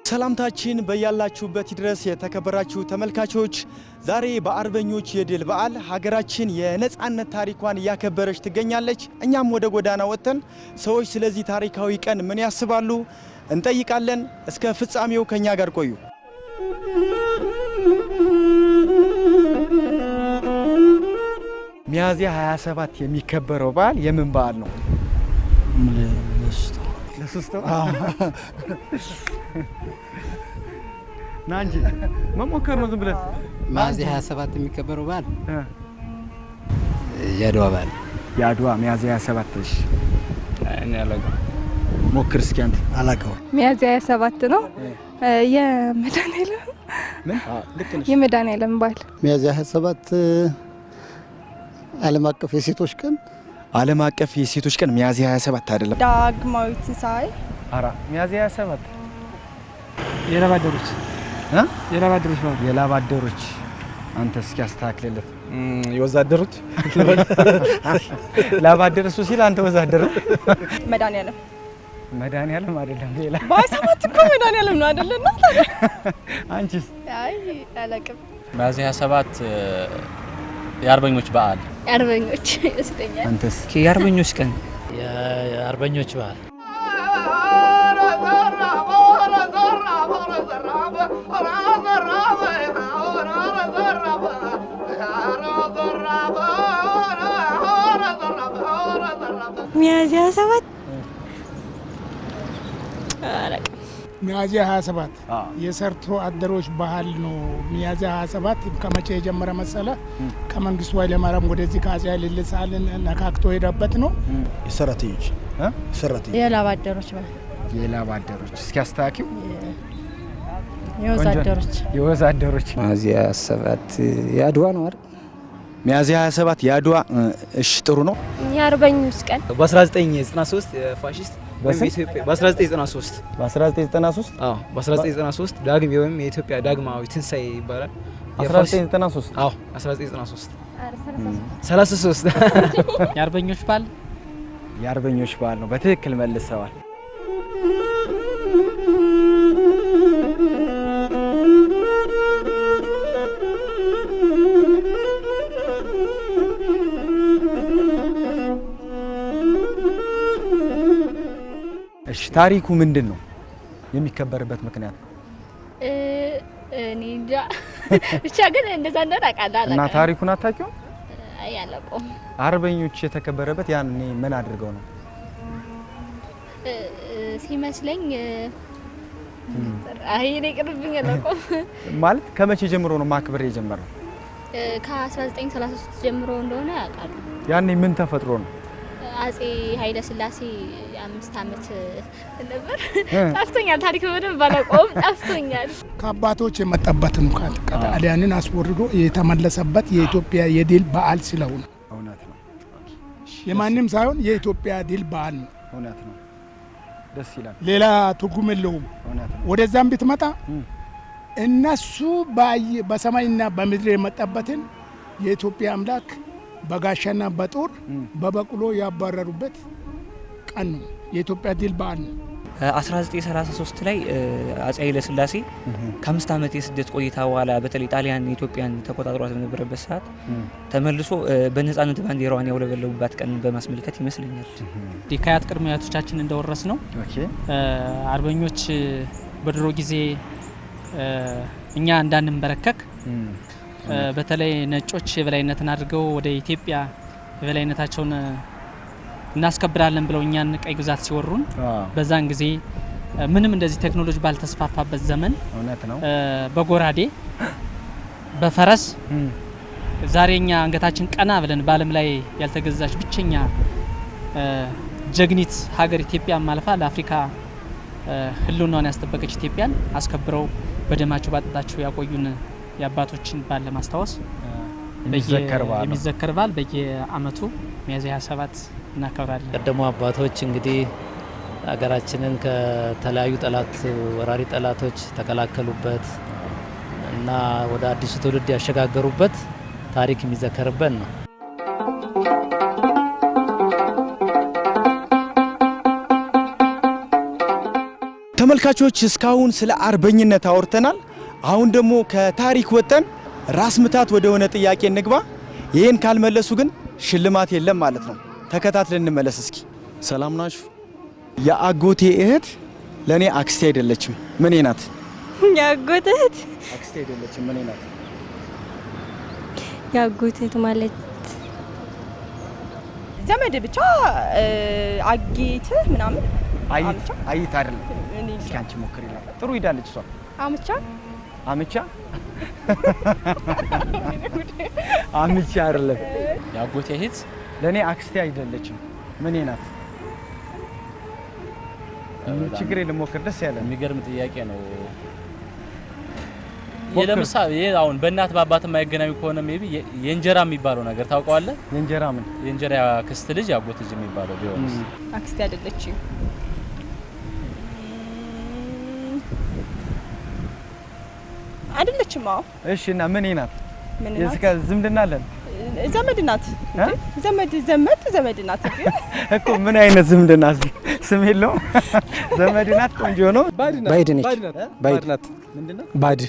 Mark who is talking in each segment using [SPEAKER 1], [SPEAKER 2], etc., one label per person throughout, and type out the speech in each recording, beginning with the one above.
[SPEAKER 1] ሰላምታችን በያላችሁበት ድረስ የተከበራችሁ ተመልካቾች ዛሬ በአርበኞች የድል በዓል ሀገራችን የነጻነት ታሪኳን እያከበረች ትገኛለች። እኛም ወደ ጎዳና ወጥተን ሰዎች ስለዚህ ታሪካዊ ቀን ምን ያስባሉ እንጠይቃለን። እስከ ፍጻሜው ከኛ ጋር ቆዩ። ሚያዝያ 27 የሚከበረው በዓል የምን በዓል ነው? ለሱስቶ ናንጂ መሞከር ነው ዝም ብለን።
[SPEAKER 2] ሚያዝያ 27 የሚከበረው በዓል የአድዋ በዓል።
[SPEAKER 1] የአድዋ ሚያዝያ 27 እሺ። እኔ አላውቅም። ሞክር እስኪ አንተ።
[SPEAKER 3] አላውቀውም።
[SPEAKER 4] ሚያዝያ 27 ነው የመድኃኒዓለም
[SPEAKER 1] ምን? ልክ ነሽ።
[SPEAKER 4] የመድኃኒዓለም በዓል
[SPEAKER 3] ሚያዝያ 27 ዓለም አቀፍ የሴቶች ቀን።
[SPEAKER 1] ዓለም አቀፍ የሴቶች ቀን ሚያዝያ 27 አይደለም።
[SPEAKER 4] ዳግማዊ ትንሣኤ።
[SPEAKER 1] አራ ሚያዝያ 27
[SPEAKER 5] የላባደሮች የላባደሮች ማለት
[SPEAKER 1] የላባደሮች። አንተ እስኪ አስተካክልለት።
[SPEAKER 5] የወዛደሮች
[SPEAKER 1] ላባደር እሱ ሲል አንተ ወዛደር።
[SPEAKER 4] መድኃኒዓለም
[SPEAKER 1] መድኃኒዓለም አይደለም ሌላ።
[SPEAKER 4] በ27 እኮ መድኃኒዓለም ነው አይደለም?
[SPEAKER 1] አንቺስ?
[SPEAKER 4] አይ አላውቅም።
[SPEAKER 6] ሚያዝያ 27 የአርበኞች በዓል።
[SPEAKER 4] የአርበኞች ይመስለኛል።
[SPEAKER 1] አንተስ?
[SPEAKER 2] የአርበኞች ቀን
[SPEAKER 6] የአርበኞች በዓል።
[SPEAKER 4] ሚያዝያ 7
[SPEAKER 5] ሚያዝያ 27 የሰርቶ አደሮች ባህል ነው። ሚያዝያ 27 ከመቼ የጀመረ መሰለ? ከመንግስቱ ኃይለማርያም ወደዚህ ከአፄ ኃይለ ሥላሴ ነካክቶ ሄደበት ነው።
[SPEAKER 3] የሰራተኞች
[SPEAKER 4] የላባደሮች ባህል።
[SPEAKER 1] የላባደሮች እስኪ አስተካክዩ።
[SPEAKER 4] የወዛደሮች
[SPEAKER 2] ሚያዝያ 7 የአድዋ ነው አይደል?
[SPEAKER 1] ሚያዝያ 27 የአድዋ። እሺ ጥሩ ነው።
[SPEAKER 4] የአርበኞች ቀን
[SPEAKER 7] በ1993 ፋሺስት በ1993 በ1993 ዳግም ወይም የኢትዮጵያ ዳግማዊ ትንሣኤ ይባላል።
[SPEAKER 1] 1993
[SPEAKER 7] አዎ 1993 33
[SPEAKER 5] የአርበኞች በዓል
[SPEAKER 1] የአርበኞች በዓል ነው። በትክክል መልሰዋል። እሺ ታሪኩ ምንድን ነው? የሚከበርበት ምክንያት?
[SPEAKER 4] እኔ እንጃ ብቻ ግን እንደዛ አውቃለሁ።
[SPEAKER 1] እና ታሪኩን አታውቂውም?
[SPEAKER 4] አይ አላውቀውም።
[SPEAKER 1] አርበኞች የተከበረበት ያኔ ምን አድርገው ነው?
[SPEAKER 4] ሲመስለኝ አይ እኔ ቅርብኝ አላውቀውም።
[SPEAKER 1] ማለት ከመቼ ጀምሮ ነው ማክበር የጀመረው?
[SPEAKER 4] ከ1933 ጀምሮ እንደሆነ አውቃለሁ።
[SPEAKER 1] ያኔ ምን ተፈጥሮ ነው?
[SPEAKER 4] አፄ ኃይለ ሥላሴ 5 ዓመት ነበር። ጠፍቶኛል። ታሪክ በደንብ ባላውቀውም ጠፍቶኛል።
[SPEAKER 5] ከአባቶች የመጣበት ነው። ጣሊያንን አስወርዶ የተመለሰበት የኢትዮጵያ የድል በዓል ስለሆነ
[SPEAKER 1] እውነት ነው።
[SPEAKER 5] የማንም ሳይሆን የኢትዮጵያ ድል በዓል ነው።
[SPEAKER 1] እውነት ነው። ደስ ይላል።
[SPEAKER 5] ሌላ ትርጉም የለውም።
[SPEAKER 1] እውነት ነው።
[SPEAKER 5] ወደዛም ብትመጣ እነሱ በሰማይና በምድር የመጣበትን የኢትዮጵያ አምላክ በጋሻና በጦር በበቅሎ ያባረሩበት ቀን ነው። የኢትዮጵያ ድል በዓል ነው።
[SPEAKER 2] 1933 ላይ አፄ ኃይለ ሥላሴ ከ5 ዓመት የስደት ቆይታ በኋላ በተለይ ጣሊያን ኢትዮጵያን ተቆጣጥሯት በነበረበት ሰዓት ተመልሶ በነጻነት ባንዲራዋን ያውለበለቡባት ቀን በማስመልከት ይመስለኛል።
[SPEAKER 8] ከአያት ቅድመ አያቶቻችን እንደወረስ ነው። አርበኞች በድሮ ጊዜ እኛ እንዳንንበረከክ በተለይ ነጮች የበላይነትን አድርገው ወደ ኢትዮጵያ የበላይነታቸውን እናስከብራለን ብለው እኛን ቀይ ግዛት ሲወሩን በዛን ጊዜ ምንም እንደዚህ ቴክኖሎጂ ባልተስፋፋበት ዘመን
[SPEAKER 1] እውነት ነው
[SPEAKER 8] በጎራዴ በፈረስ ዛሬኛ አንገታችን ቀና ብለን በዓለም ላይ ያልተገዛች ብቸኛ ጀግኒት ሀገር ኢትዮጵያ ማለፋ ለአፍሪካ ህልውናዋን ያስጠበቀች ኢትዮጵያን አስከብረው በደማቸው ባጥንታቸው ያቆዩን የአባቶችን በዓል ለማስታወስ የሚዘከር በዓል በየአመቱ ሚያዝያ 27 እናከብራለን።
[SPEAKER 6] ቀደሙ አባቶች እንግዲህ ሀገራችንን ከተለያዩ ወራሪ ጠላቶች ተከላከሉበት እና ወደ አዲሱ ትውልድ ያሸጋገሩበት ታሪክ የሚዘከርበት ነው።
[SPEAKER 1] ተመልካቾች እስካሁን ስለ አርበኝነት አውርተናል። አሁን ደግሞ ከታሪክ ወጠን ራስ ምታት ወደ ሆነ ጥያቄ እንግባ። ይሄን ካልመለሱ ግን ሽልማት የለም ማለት ነው። ተከታትለን እንመለስ እስኪ። ሰላም ናችሁ? የአጎቴ እህት ለኔ አክስቴ አይደለችም፣ ምኔ ናት?
[SPEAKER 9] የአጎቴ እህት
[SPEAKER 1] አክስቴ አይደለችም፣ ምኔ ናት?
[SPEAKER 9] የአጎቴ እህት ማለት
[SPEAKER 10] ዘመድ ብቻ አጌት ምናምን
[SPEAKER 1] አይት አይደለም። እስኪ አንቺ ሞክሪ ይላል። ጥሩ ሄዳለች እሷ።
[SPEAKER 10] አምቻ
[SPEAKER 1] አምቻ አምቻ አይደለም።
[SPEAKER 11] የአጎቴ እህት
[SPEAKER 1] ለኔ አክስቴ አይደለችም፣ ምኔ ናት? ችግር የለም ሞክር፣ ደስ ያለ
[SPEAKER 11] የሚገርም ጥያቄ ነው። ለምሳሌ አሁን በእናት በአባት የማይገናኙ ከሆነ ሜቢ የእንጀራ የሚባለው ነገር ታውቀዋለህ?
[SPEAKER 1] የእንጀራ ምን?
[SPEAKER 11] የእንጀራ ክስት ልጅ ያጎት ልጅ የሚባለው ቢሆንስ?
[SPEAKER 10] አክስቴ አይደለችም። አይደለችም። አዎ።
[SPEAKER 1] እሺ። እና ምኔ ናት?
[SPEAKER 10] ምን
[SPEAKER 1] የስጋ ዝምድና አለን?
[SPEAKER 10] ዘመድ ናት። ዘመድ ናት
[SPEAKER 1] እኮ ምን አይነት ዝምድና? ስም የለውም። ዘመድ ናት። ቆንጆ ነው።
[SPEAKER 3] ባይድ ነች። ባይድ ናት።
[SPEAKER 1] ምንድነው?
[SPEAKER 3] ባይድ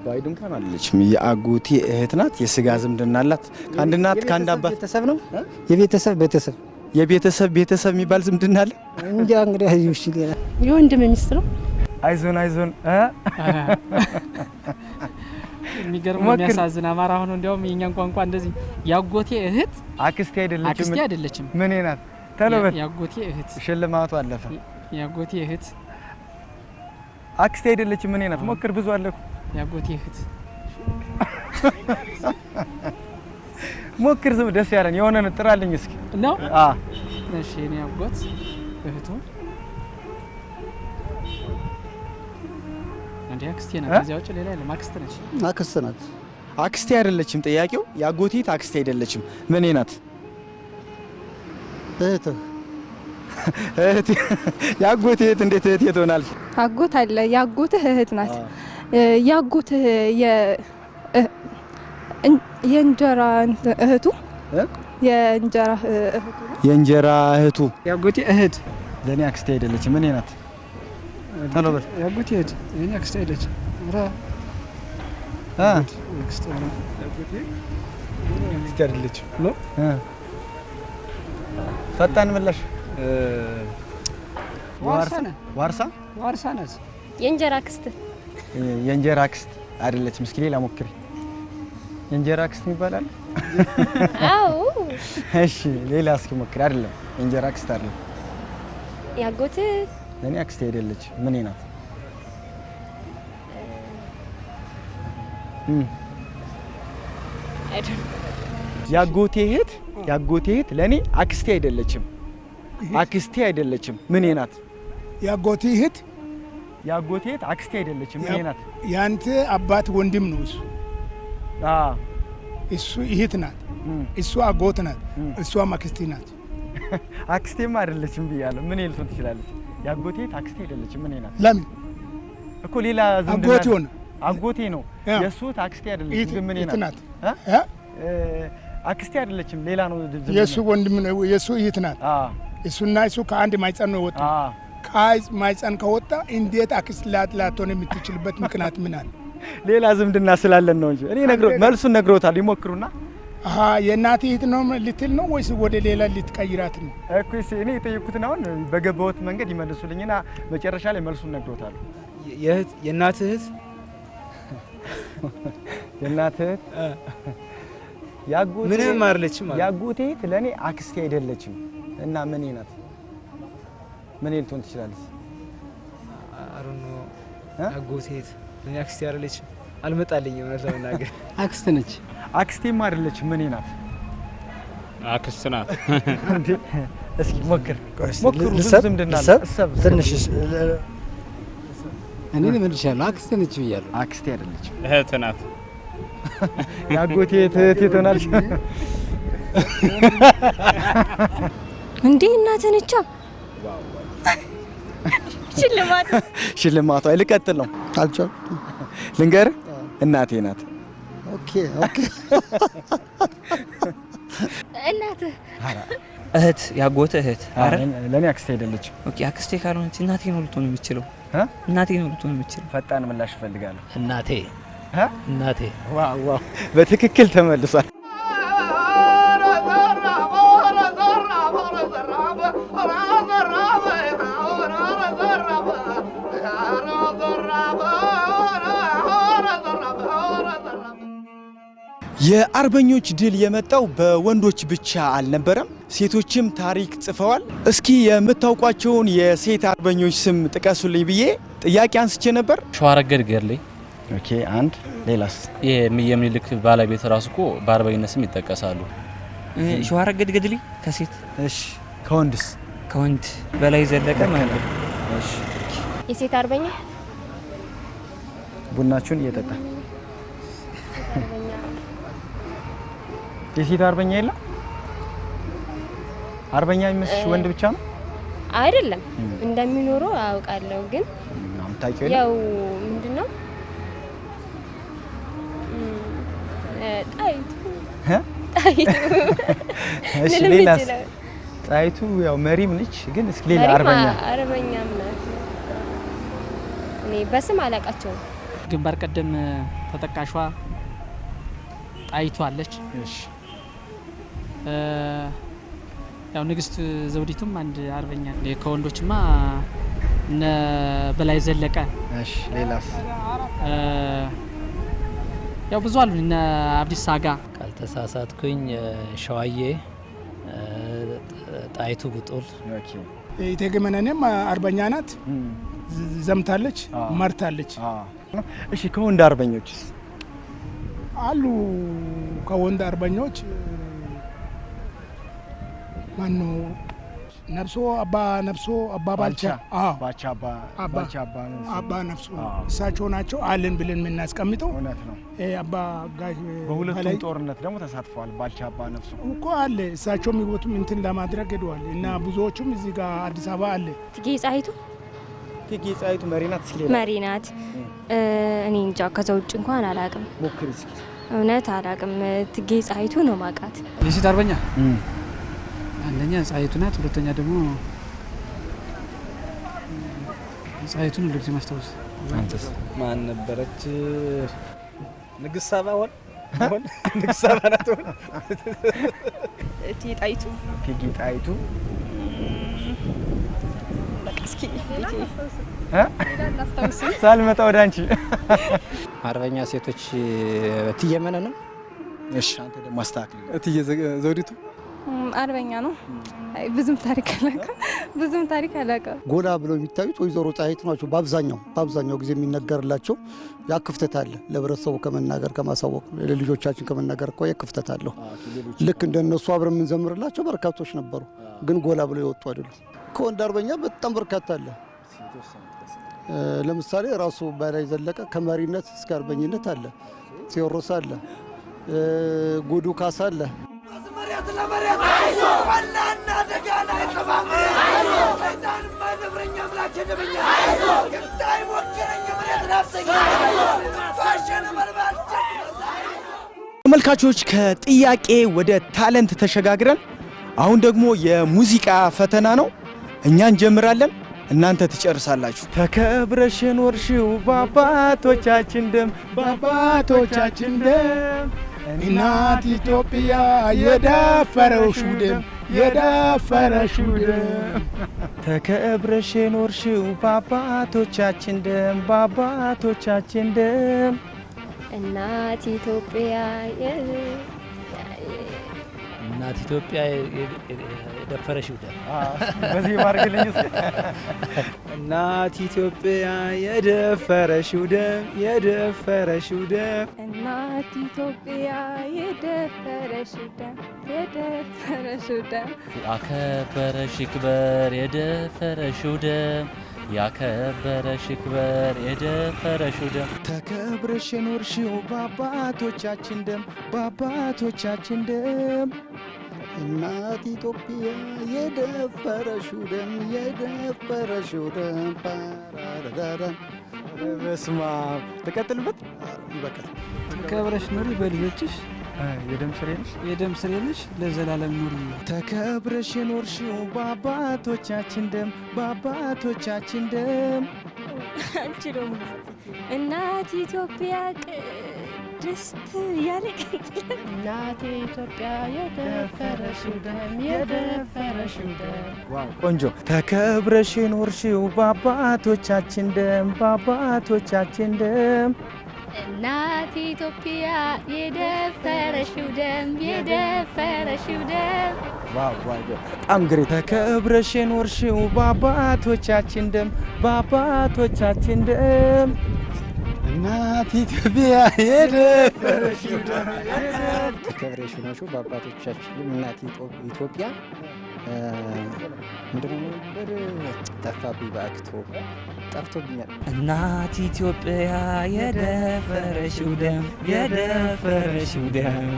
[SPEAKER 1] ባይድ እንኳን አለችም። የአጎቴ እህት ናት። የስጋ ዝምድና አላት። ከአንድ እናት ከአንድ አባት።
[SPEAKER 3] ቤተሰብ ነው። የቤተሰብ ቤተሰብ የሚባል ዝምድና አለ። እንጃ እንግዲህ አይዩሽ ሌላ
[SPEAKER 9] የወንድም ሚስት ነው።
[SPEAKER 1] አይዞን
[SPEAKER 8] የሚገርም የሚያሳዝን አማራ ሆኖ እንዲያውም የኛን ቋንቋ እንደዚህ ያጎቴ እህት
[SPEAKER 1] አክስቴ
[SPEAKER 8] አይደለችም።
[SPEAKER 1] ምኔ ናት? ተለበት
[SPEAKER 8] ያጎቴ እህት
[SPEAKER 1] ሽልማቱ አለፈ።
[SPEAKER 8] ያጎቴ እህት
[SPEAKER 1] አክስቴ አይደለችም። ምኔ ናት? ሞክር፣ ብዙ አለኩ።
[SPEAKER 8] ያጎቴ እህት
[SPEAKER 1] ሞክር፣ ዝም ደስ ያለን የሆነ ጥራልኝ እስኪ
[SPEAKER 8] ነው። እሺ እኔ ያጎት እህቱ አንዴ አክስቴ ናት። እዚያው ውጭ ሌላ የለም። አክስት ነች።
[SPEAKER 3] አክስት ናት።
[SPEAKER 1] አክስቴ አይደለችም። ጥያቄው ያጎቴ አክስቴ አይደለችም፣ ምኔ ናት?
[SPEAKER 3] እህት
[SPEAKER 1] ያጎቴ እህት እንዴት እህት ትሆናለች?
[SPEAKER 9] አጎት አለ። ያጎትህ እህት ናት። ያጎትህ የእንጀራ እህቱ
[SPEAKER 1] የእንጀራ እህቱ
[SPEAKER 8] ያጎቴ እህት
[SPEAKER 1] ለኔ አክስቴ አይደለችም፣ ምኔ ናት? ተለበት
[SPEAKER 8] ያጎቴ እህት እኔ አክስቴ አይደለችም። አክስቴ አይደለችም ነው።
[SPEAKER 1] ፈጣን ምላሽ።
[SPEAKER 8] ዋርሳ ናት።
[SPEAKER 9] የእንጀራ አክስት
[SPEAKER 1] የእንጀራ አክስት አይደለችም። እስኪ ሌላ ሞክሪ። የእንጀራ አክስት ይባላል?
[SPEAKER 9] አዎ።
[SPEAKER 1] እሺ ሌላ እስኪ ሞክሪ። አይደለም፣ የእንጀራ አክስት አይደለም።
[SPEAKER 9] ያጎት
[SPEAKER 1] ለኔ አክስቴ አይደለችም፣ ምኔ ናት? ያጎቴ እህት ለኔ አክስቴ አይደለችም፣ ምኔ ናት?
[SPEAKER 5] ያጎቴ እህት
[SPEAKER 1] አክስቴ አይደለችም፣ ምኔ ናት?
[SPEAKER 5] ያንተ አባት ወንድም ነው እሱ። እሱ እህት ናት፣ እሱ አጎት ናት፣ እሷ አክስቴ ናት።
[SPEAKER 1] አክስቴም አይደለችም ብያለሁ። ምን ልትሆን ትችላለች? ያጎቴ አክስቴ አይደለችም፣ ምኔ ናት?
[SPEAKER 5] ለምን
[SPEAKER 1] እኮ ሌላ ዝምድና አጎቴ ነው። የሱ አክስቴ አይደለችም፣ ግን ምኔ ናት? አክስቴ አይደለችም፣ ሌላ ነው።
[SPEAKER 5] የሱ ወንድም ነው፣ የሱ እህት ናት። እሱና እሱ ከአንድ ማይጸን ነው ወጣ። ማይጸን ከወጣ እንዴት አክስት ላትሆን የምትችልበት ምክንያት ምን አለ?
[SPEAKER 1] ሌላ ዝምድና ስላለን ነው እንጂ እኔ መልሱን ነግሮታል። ይሞክሩና
[SPEAKER 5] የእናት እህት ነው ልትል ነው ወይስ ወደ ሌላ ልትቀይራት ነው?
[SPEAKER 1] እኮ እኔ የጠየኩትን አሁን በገባሁት መንገድ ይመልሱልኝና መጨረሻ ላይ መልሱን ነግሮታል።
[SPEAKER 7] የእናት እህት ምንም አይደለችም።
[SPEAKER 1] ያጎቴ እህት ለኔ አክስቴ አይደለችም እና ምኔ ናት? ምን ልትሆን ትችላለች?
[SPEAKER 7] አሮኖ ያጎቴ እህት ለኔ አክስቴ አይደለችም። አልመጣልኝም እውነት ለመናገር።
[SPEAKER 8] አክስት ነች።
[SPEAKER 1] አክስቴም አይደለችም፣ ምኔ ናት?
[SPEAKER 11] አክስት ናት።
[SPEAKER 1] እስኪ ሞክሩ። ዝምድና
[SPEAKER 3] ትንሽ እኔ መልሻለሁ። አክስት ነች ብያለሁ።
[SPEAKER 1] አክስቴ አይደለችም፣
[SPEAKER 11] እህት ናት።
[SPEAKER 1] ያጎቴ እህት ትሆናለች
[SPEAKER 9] እንዴ? እናትህ ነቻ።
[SPEAKER 1] ሽልማቷ ልቀጥል ነው።
[SPEAKER 3] አልቻልኩም።
[SPEAKER 1] ልንገርህ፣ እናቴ ናት።
[SPEAKER 3] ኦኬ።
[SPEAKER 4] እናትህ
[SPEAKER 2] እህት ያጎተ እህት አረ
[SPEAKER 1] ለኔ አክስቴ አይደለችም።
[SPEAKER 2] ኦኬ አክስቴ ካልሆነች እናቴ ነው ልትሆን የምትችለው። እናቴ ነው ልትሆን የምትችለው።
[SPEAKER 1] ፈጣን ምላሽ እፈልጋለሁ።
[SPEAKER 6] እናቴ እናቴ።
[SPEAKER 1] ዋው በትክክል ተመልሷል። የአርበኞች ድል የመጣው በወንዶች ብቻ አልነበረም፣ ሴቶችም ታሪክ ጽፈዋል። እስኪ የምታውቋቸውን የሴት አርበኞች ስም ጥቀሱልኝ ብዬ ጥያቄ አንስቼ ነበር።
[SPEAKER 11] ሸዋረገድ ገድሌ።
[SPEAKER 1] ኦኬ አንድ። ሌላስ?
[SPEAKER 11] ይሄ የሚኒልክ ባለቤት ራሱ እኮ በአርበኝነት ስም ይጠቀሳሉ።
[SPEAKER 2] ሸዋረገድ ገድሌ ከሴት።
[SPEAKER 1] እሺ ከወንድስ?
[SPEAKER 2] ከወንድ በላይ ዘለቀ ማለት።
[SPEAKER 1] እሺ
[SPEAKER 4] የሴት አርበኛ
[SPEAKER 1] ቡናችሁን እየጠጣ የሴት አርበኛ የለም? አርበኛ የሚመስልሽ ወንድ ብቻ ነው?
[SPEAKER 4] አይደለም፣ እንደሚኖሩ አውቃለሁ። ግን ያው ምንድነው ጣይቱ
[SPEAKER 1] እሺ ሌላስ? ጣይቱ ያው መሪም ነች። ግን እስኪ ሌላ
[SPEAKER 4] አርበኛም ናት። እኔ በስም አላውቃቸውም።
[SPEAKER 8] ግንባር ቀደም ተጠቃሿ ጣይቱ አለች።
[SPEAKER 1] እሺ
[SPEAKER 8] ያው ንግስት ዘውዲቱም አንድ አርበኛ። ከወንዶችማ እነ በላይ ዘለቀ።
[SPEAKER 1] እሺ ሌላስ?
[SPEAKER 8] ያው ብዙ አሉ። እነ አብዲስ አጋ
[SPEAKER 6] ካልተሳሳትኩኝ ሸዋዬ፣ ጣይቱ ብጡል።
[SPEAKER 1] ኦኬ
[SPEAKER 5] እቴጌ መነንም አርበኛ ናት። ዘምታለች፣ መርታለች።
[SPEAKER 1] እሺ ከወንድ አርበኞችስ
[SPEAKER 5] አሉ? ከወንድ አርበኞች ማን ነው? ነብሶ አባ ባልቻ። አባ ነብሶ እሳቸው ናቸው አለን ብለን የምናስቀምጠው።
[SPEAKER 1] እውነት ነው።
[SPEAKER 5] አባ ጋሽ
[SPEAKER 1] በሁለቱም ጦርነት ደግሞ ተሳትፈዋል። ባልቻ አባ ነብሶ
[SPEAKER 5] እኮ አለ። እሳቸውም ህይወቱም እንትን ለማድረግ ሄደዋል እና ብዙዎቹም እዚህ ጋር አዲስ አበባ አለ።
[SPEAKER 4] እቴጌ ጣይቱ
[SPEAKER 1] መሪ ናት።
[SPEAKER 4] መሪ ናት። እኔ እንጃ ከዛ ውጭ እንኳን አላውቅም።
[SPEAKER 1] ሞክሪ እስኪ።
[SPEAKER 4] እውነት አላውቅም። እቴጌ ጣይቱ ነው ማውቃት።
[SPEAKER 8] የሴት አርበኛ አንደኛ ጣይቱ ናት። ሁለተኛ ደግሞ ጣይቱን ልጅ ማስታወስ።
[SPEAKER 1] አንተስ
[SPEAKER 7] ማን ነበረች? ንግስት ሳባ ሆን ንግስት ሳባ ናት።
[SPEAKER 10] እቴጌ ጣይቱ እስኪ
[SPEAKER 1] ሳልመጣ ወደ አንቺ።
[SPEAKER 3] አርበኛ ሴቶች እትዬ መነን ነው።
[SPEAKER 1] እሺ አንተ ደግሞ አስተካክል።
[SPEAKER 3] እትዬ ዘውዲቱ
[SPEAKER 9] አርበኛ ነው። ብዙም ታሪክ አላውቅም።
[SPEAKER 12] ጎላ ብለው የሚታዩት ወይዘሮ ጣይቱ ናቸው። በአብዛኛው ጊዜ የሚነገርላቸው ያ ክፍተት አለ። ለህብረተሰቡ ከመናገር ከማሳወቅ ለልጆቻችን ከመናገር እኮ ክፍተት አለው። ልክ እንደነሱ አብረን የምንዘምርላቸው በርካቶች ነበሩ፣ ግን ጎላ ብለው የወጡ አይደሉም። ከወንድ አርበኛ በጣም በርካታ አለ። ለምሳሌ ራሱ በላይ ዘለቀ ከመሪነት እስከ አርበኝነት አለ። ቴዎድሮስ አለ፣ ጉዱ ካሳ አለ።
[SPEAKER 1] ተመልካቾች ከጥያቄ ወደ ታለንት ተሸጋግረን አሁን ደግሞ የሙዚቃ ፈተና ነው። እኛ እንጀምራለን፣ እናንተ ትጨርሳላችሁ። ተከብረሽ ኖርሽው በአባቶቻችን ደም
[SPEAKER 5] እናት ኢትዮጵያ የደፈረሽው ደም
[SPEAKER 1] ተከብረሽ ኖርሽው በአባቶቻችን ደም
[SPEAKER 4] እናት ኢትዮጵያ
[SPEAKER 6] የደፈረሽው ደም።
[SPEAKER 1] በዚህ ማርግልኝ እስኪ።
[SPEAKER 7] እናት ኢትዮጵያ የደፈረሽው ደም
[SPEAKER 9] እናት ኢትዮጵያ የደፈረሽው ደም
[SPEAKER 11] ያከበረሽ ይክበር የደፈረሽው ደም ያከበረሽ ይክበር የደፈረሽው ደም።
[SPEAKER 1] ተከብረሽ ኖርሽው በአባቶቻችን ደም
[SPEAKER 12] እናት ኢትዮጵያ የደፈረሽው ደም ፓራዳዳን።
[SPEAKER 1] በስመ አብ። ተቀጥልበት።
[SPEAKER 12] ይበቃል።
[SPEAKER 8] ተከብረሽ ኑሪ በልጆችሽ
[SPEAKER 3] የደም ስሬ ነሽ ለዘላለም ኑሪ።
[SPEAKER 1] ተከብረሽ የኖርሽው በአባቶቻችን ደም በአባቶቻችን ደም
[SPEAKER 4] አልችልም። እናት ኢትዮጵያ ቅድስት እያለ እናት ኢትዮጵያ የደፈረሽው ደም የደፈረሽው ደም።
[SPEAKER 1] ቆንጆ። ተከብረሽ የኖርሽው በአባቶቻችን ደም በአባቶቻችን ደም
[SPEAKER 4] እናት ኢትዮጵያ የደፈረሽው ደም የደፈረሽው ደም።
[SPEAKER 1] በጣም ግሬት። ተከብረሽ የኖርሽው በአባቶቻችን ደም በአባቶቻችን ደም እናት ኢትዮጵያ የደፈረሽው ደም
[SPEAKER 3] ተከብረሽ የኖርሽው በአባቶቻችን እናት ኢትዮጵያ ምንድነው ነበር ጠፋብኝ፣ በአክቶ ጠፍቶብኛል።
[SPEAKER 2] እናት ኢትዮጵያ የደፈረሽው ደም የደፈረሽው ደም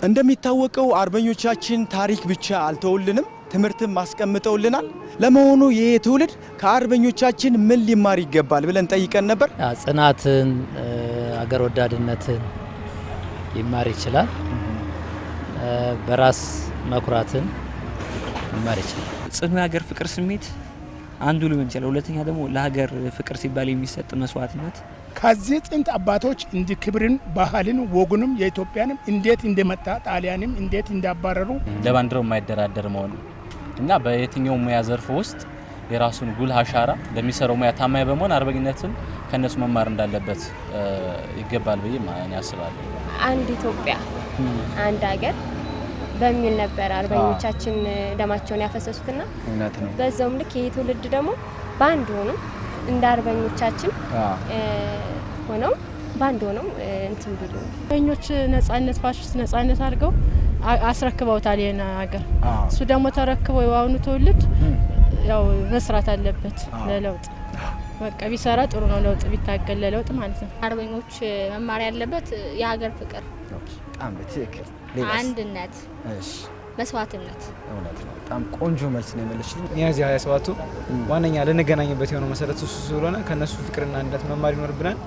[SPEAKER 1] እንደሚታወቀው አርበኞቻችን ታሪክ ብቻ አልተውልንም፣ ትምህርትም አስቀምጠውልናል። ለመሆኑ ይሄ ትውልድ ከአርበኞቻችን ምን ሊማር ይገባል ብለን ጠይቀን ነበር።
[SPEAKER 6] ጽናትን፣ አገር ወዳድነትን ሊማር ይችላል። በራስ መኩራትን ሊማር ይችላል።
[SPEAKER 2] ጽኑ የሀገር ፍቅር ስሜት አንዱ ሊሆን ይችላል። ሁለተኛ ደግሞ ለሀገር ፍቅር ሲባል የሚሰጥ መስዋዕትነት
[SPEAKER 5] ከዚህ ጥንት አባቶች እንዲ ክብርን፣ ባህልን፣ ወጉንም የኢትዮጵያንም እንዴት እንደመጣ ጣሊያንም እንዴት እንዳባረሩ
[SPEAKER 11] ለባንዲራው የማይደራደር መሆን እና በየትኛው ሙያ ዘርፍ ውስጥ የራሱን ጉልህ አሻራ ለሚሰራው ሙያ ታማኝ በመሆን አርበኝነትን ከነሱ መማር እንዳለበት ይገባል ብዬ ማን ያስባል።
[SPEAKER 4] አንድ ኢትዮጵያ አንድ ሀገር በሚል ነበር አርበኞቻችን ደማቸውን ያፈሰሱትና
[SPEAKER 1] እውነት ነው።
[SPEAKER 4] በዛውም ልክ ይሄ ትውልድ ደግሞ ባንድ ሆኖ እንደ አርበኞቻችን ሆነው ባንድ ሆነው እንትን ብሉ
[SPEAKER 10] አርበኞች ነጻነት ፋሽስት ነጻነት አድርገው አስረክበውታል ይሄን ሀገር። እሱ ደግሞ ተረክበው የአሁኑ ትውልድ ያው መስራት አለበት ለለውጥ። በቃ ቢሰራ ጥሩ ነው፣ ለውጥ ቢታገል ለለውጥ ማለት ነው።
[SPEAKER 4] አርበኞች መማር ያለበት የሀገር ፍቅር፣
[SPEAKER 1] በጣም በትክክል
[SPEAKER 4] አንድነት፣ መስዋዕትነት።
[SPEAKER 1] እውነት ነው። በጣም ቆንጆ መልስ ነው የመለስሽልኝ።
[SPEAKER 3] ሚያዝያ 27ቱ ዋነኛ ልንገናኝበት የሆነው መሰረቱ እሱ ስለሆነ ከነሱ ፍቅርና አንድነት መማር ይኖርብናል።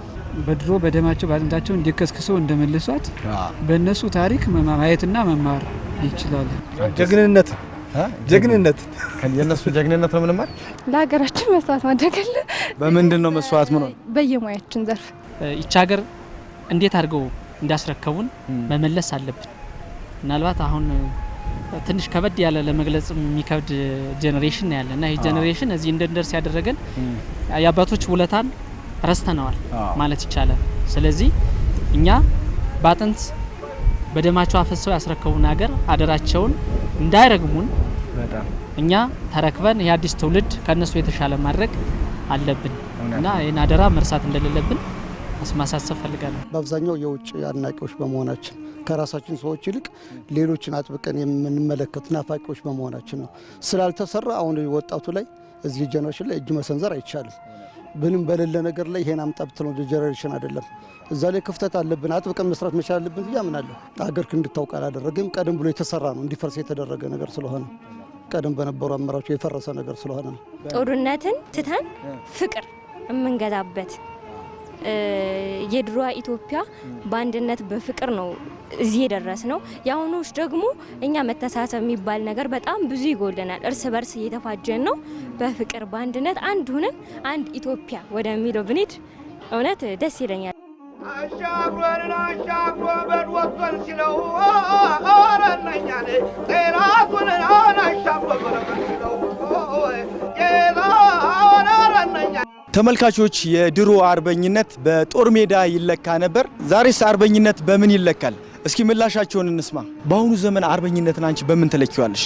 [SPEAKER 3] በድሮ በደማቸው በአጥንታቸው እንዲከስክሰው እንደመለሷት በእነሱ ታሪክ ማየትና መማር ይችላል።
[SPEAKER 7] ጀግንነት
[SPEAKER 1] የእነሱ ጀግንነት ነው ምንማር።
[SPEAKER 9] ለሀገራችን መስዋዕት ማድረግ አለ።
[SPEAKER 1] በምንድን ነው መስዋዕት? ምን ነው
[SPEAKER 9] በየሙያችን ዘርፍ
[SPEAKER 8] ይች ሀገር እንዴት አድርገው እንዳስረከቡን መመለስ አለብን። ምናልባት አሁን ትንሽ ከበድ ያለ ለመግለጽ የሚከብድ ጄኔሬሽን ነው ያለና ይህ ጄኔሬሽን እዚህ እንድንደርስ ያደረገን የአባቶች ውለታን ረስተነዋል ማለት ይቻላል። ስለዚህ እኛ በአጥንት በደማቸው አፈሰው ያስረከቡን ሀገር አደራቸውን እንዳይረግሙን እኛ ተረክበን የአዲስ ትውልድ ከነሱ የተሻለ ማድረግ አለብን እና ይህን አደራ መርሳት እንደሌለብን ማሳሰብ ፈልጋለሁ።
[SPEAKER 12] በአብዛኛው የውጭ አድናቂዎች በመሆናችን ከራሳችን ሰዎች ይልቅ ሌሎችን አጥብቀን የምንመለከት ናፋቂዎች በመሆናችን ነው። ስላልተሰራ አሁን ወጣቱ ላይ እዚህ ጀነሬሽን ላይ እጅ መሰንዘር አይቻልም። ምንም በሌለ ነገር ላይ ይሄን አምጣ ብትለው ጀነሬሽን አይደለም። እዛ ላይ ክፍተት አለብን፣ አጥብቀን መስራት መቻል አለብን ብዬ አምናለሁ። አገር እንድታውቅ አላደረገም። ቀደም ብሎ የተሰራ ነው፣ እንዲፈርስ የተደረገ ነገር ስለሆነ ቀደም በነበሩ አመራሮች የፈረሰ ነገር ስለሆነ ነው።
[SPEAKER 4] ጦርነትን ትተን ፍቅር የምንገዛበት የድሮዋ ኢትዮጵያ በአንድነት በፍቅር ነው እዚህ የደረስ ነው። የአሁኖች ደግሞ እኛ መተሳሰብ የሚባል ነገር በጣም ብዙ ይጎለናል። እርስ በርስ እየተፋጀን ነው። በፍቅር በአንድነት አንድ ሁነን አንድ ኢትዮጵያ ወደሚለው ብንሄድ እውነት ደስ ይለኛል።
[SPEAKER 13] አሻግሮን በድወቶን ሲለው አረነኛን ጤራቱን አሻግሮን ሲለው አረነኛ።
[SPEAKER 1] ተመልካቾች የድሮ አርበኝነት በጦር ሜዳ ይለካ ነበር። ዛሬስ አርበኝነት በምን ይለካል? እስኪ ምላሻቸውን እንስማ። በአሁኑ ዘመን አርበኝነትን አንቺ በምን ትለኪዋለሽ?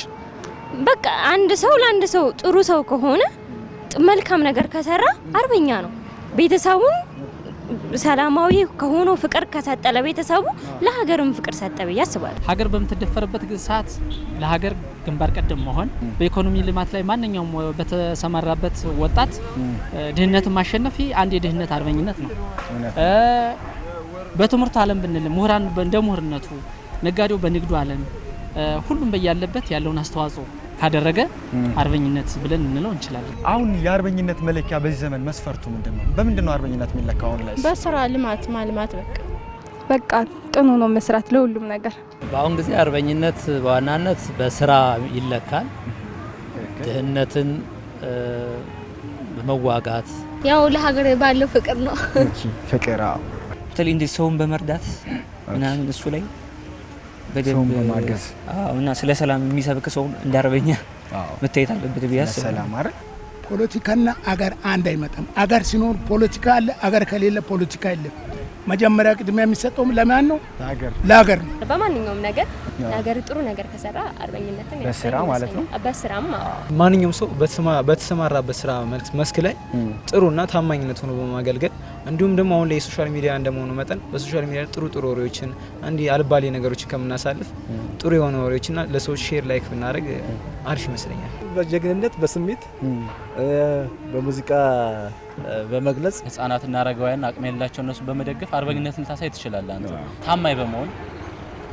[SPEAKER 4] በቃ አንድ ሰው ለአንድ ሰው ጥሩ ሰው ከሆነ መልካም ነገር ከሰራ አርበኛ ነው። ቤተሰቡን ሰላማዊ ከሆነ ፍቅር ከሰጠ ለቤተሰቡ ለሀገርም ፍቅር ሰጠ ብዬ አስባለሁ።
[SPEAKER 8] ሀገር በምትደፈርበት ሰዓት ለሀገር ግንባር ቀደም መሆን፣ በኢኮኖሚ ልማት ላይ ማንኛውም በተሰማራበት ወጣት ድህነትን ማሸነፍ አንድ የድህነት አርበኝነት ነው። በትምህርት ዓለም ብንል ምሁራን እንደ ምሁርነቱ ነጋዴው በንግዱ ዓለም ሁሉም በያለበት ያለውን አስተዋጽኦ ካደረገ አርበኝነት ብለን እንለው እንችላለን።
[SPEAKER 1] አሁን የአርበኝነት መለኪያ በዚህ ዘመን መስፈርቱ ምንድነው? በምንድነው አርበኝነት የሚለካው? አሁን ላይ
[SPEAKER 10] በስራ ልማት ማልማት
[SPEAKER 9] በቃ ቅኑ ነው መስራት ለሁሉም ነገር።
[SPEAKER 6] በአሁን ጊዜ አርበኝነት በዋናነት በስራ ይለካል። ድህነትን በመዋጋት
[SPEAKER 4] ያው ለሀገር ባለው ፍቅር ነው።
[SPEAKER 1] ፍቅር
[SPEAKER 2] በተለይ እንደ ሰውን በመርዳት ምናምን እሱ ላይ በደንብ
[SPEAKER 1] ማገዝ
[SPEAKER 2] እና ስለ ሰላም የሚሰብክ ሰው እንዳርበኛ መታየት አለበት ቢያስ
[SPEAKER 1] ሰላም አይደል?
[SPEAKER 5] ፖለቲካና አገር አንድ አይመጣም። አገር ሲኖር ፖለቲካ አለ፣ አገር ከሌለ ፖለቲካ የለም። መጀመሪያ ቅድሚያ የሚሰጠው ለማን ነው? ለሀገር ነው።
[SPEAKER 4] በማንኛውም ነገር ለሀገር ጥሩ ነገር ከሰራ አርበኝነትን
[SPEAKER 1] በስራ ማለት ነው።
[SPEAKER 4] በስራም
[SPEAKER 3] ማንኛውም ሰው በተሰማራበት ስራ መስክ ላይ ጥሩና ታማኝነት ሆኖ በማገልገል እንዲሁም ደግሞ አሁን ላይ የሶሻል ሚዲያ እንደመሆኑ መጠን በሶሻል ሚዲያ ጥሩ ወሬዎችን እንዲ አልባሌ ነገሮችን ከምናሳልፍ ጥሩ የሆነ ወሬዎችና ለሰዎች ሼር ላይክ ብናደርግ አሪፍ ይመስለኛል።
[SPEAKER 7] በጀግንነት በስሜት በሙዚቃ በመግለጽ
[SPEAKER 11] ህፃናትና አረጋውያን አቅም የሌላቸው እነሱ በመደገፍ አርበኝነትን ልታሳይ ትችላለህ። አንተ ታማኝ በመሆን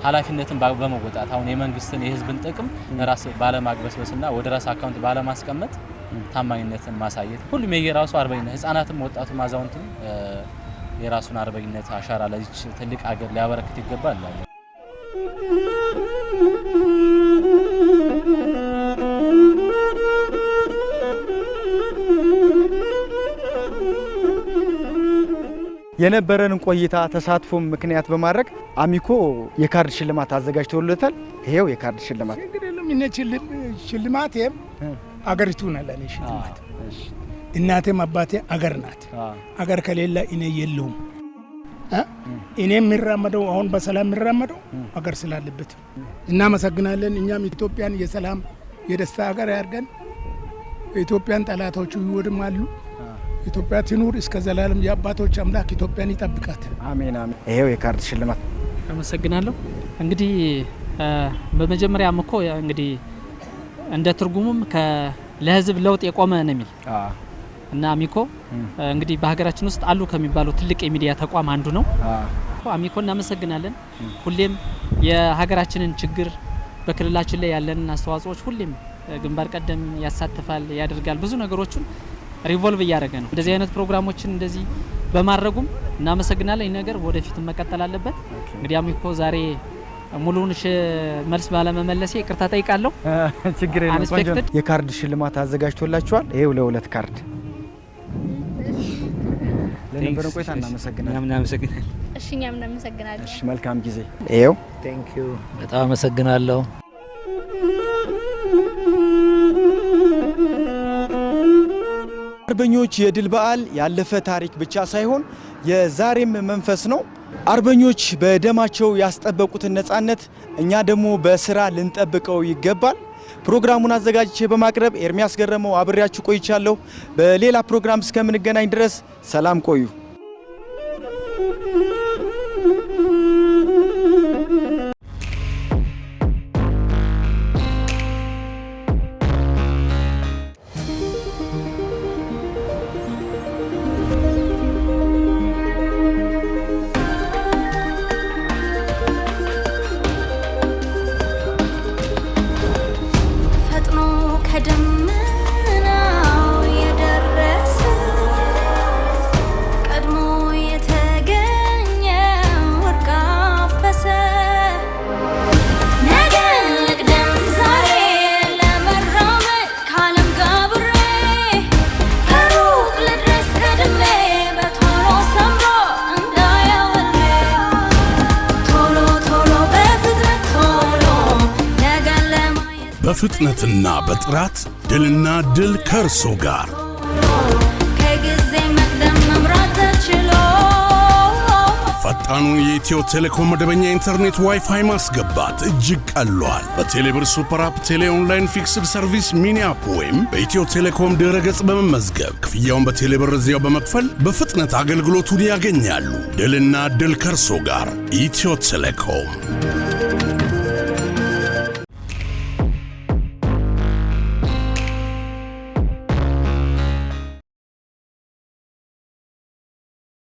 [SPEAKER 11] ኃላፊነትን በመወጣት አሁን የመንግስትን የህዝብን ጥቅም ራስ ባለማግበስበስና ወደ ራስ አካውንት ባለማስቀመጥ ታማኝነትን ማሳየት ሁሉም የየራሱ አርበኝነት ህፃናትም ወጣቱም አዛውንትም የራሱን አርበኝነት አሻራ ለዚች ትልቅ ሀገር ሊያበረክት ይገባል።
[SPEAKER 1] የነበረን ቆይታ ተሳትፎም ምክንያት በማድረግ አሚኮ የካርድ ሽልማት አዘጋጅቶለታል። ይሄው የካርድ ሽልማት
[SPEAKER 5] ሽልማቴም አገሪቱ ናት ለኔ ሽልማት። እናቴም አባቴ አገር ናት። አገር ከሌለ እኔ የለውም። እኔ የሚራመደው አሁን በሰላም የሚራመደው አገር ስላለበት እናመሰግናለን። እኛም ኢትዮጵያን የሰላም የደስታ አገር ያርገን። ኢትዮጵያን ጠላቶቹ ይወድማሉ። ኢትዮጵያ ትኑር እስከ ዘላለም። የአባቶች አምላክ ኢትዮጵያን ይጠብቃት።
[SPEAKER 1] አሜን አሜን። ይሄው የካርድ ሽልማት
[SPEAKER 8] አመሰግናለሁ። እንግዲህ በመጀመሪያ አሚኮ እንግዲህ እንደ ትርጉሙም ለህዝብ ለውጥ የቆመ ነው የሚል እና አሚኮ እንግዲህ በሀገራችን ውስጥ አሉ ከሚባሉ ትልቅ የሚዲያ ተቋም አንዱ ነው። አሚኮ እናመሰግናለን። ሁሌም የሀገራችንን ችግር በክልላችን ላይ ያለንን አስተዋጽኦች ሁሌም ግንባር ቀደም ያሳትፋል፣ ያደርጋል። ብዙ ነገሮችን ሪቮልቭ እያደረገ ነው። እንደዚህ አይነት ፕሮግራሞችን እንደዚህ በማድረጉም እናመሰግናለን። ይህ ነገር ወደፊት መቀጠል አለበት። እንግዲህ አሚኮ ዛሬ ሙሉውን መልስ ባለመመለሴ ይቅርታ ጠይቃለሁ።
[SPEAKER 1] ችግር የለም። የካርድ ሽልማት አዘጋጅቶላችኋል። ይሄው ለሁለት ካርድ ለነበረን ቆይታ እናመሰግናለን።
[SPEAKER 4] እሺ እኛም እናመሰግናለን።
[SPEAKER 1] እሺ መልካም ጊዜ። ይሄው
[SPEAKER 6] ቴንክ ዩ በጣም አመሰግናለሁ።
[SPEAKER 1] አርበኞች የድል በዓል ያለፈ ታሪክ ብቻ ሳይሆን የዛሬም መንፈስ ነው። አርበኞች በደማቸው ያስጠበቁትን ነጻነት እኛ ደግሞ በስራ ልንጠብቀው ይገባል። ፕሮግራሙን አዘጋጅቼ በማቅረብ ኤርሚያስ ገረመው አብሬያችሁ ቆይቻለሁ። በሌላ ፕሮግራም እስከምንገናኝ ድረስ ሰላም ቆዩ።
[SPEAKER 14] በፍጥነትና በጥራት ድልና ድል ከርሶ ጋር
[SPEAKER 15] ከጊዜ መቅደም መምራት ተችሎ
[SPEAKER 14] ፈጣኑን የኢትዮ ቴሌኮም መደበኛ ኢንተርኔት ዋይፋይ ማስገባት እጅግ ቀሏል። በቴሌብር ሱፐር አፕ፣ ቴሌ ኦንላይን ፊክስድ ሰርቪስ ሚኒ አፕ ወይም በኢትዮ ቴሌኮም ድረ-ገጽ በመመዝገብ ክፍያውን በቴሌብር እዚያው በመክፈል በፍጥነት አገልግሎቱን ያገኛሉ። ድልና ድል ከርሶ ጋር ኢትዮ ቴሌኮም።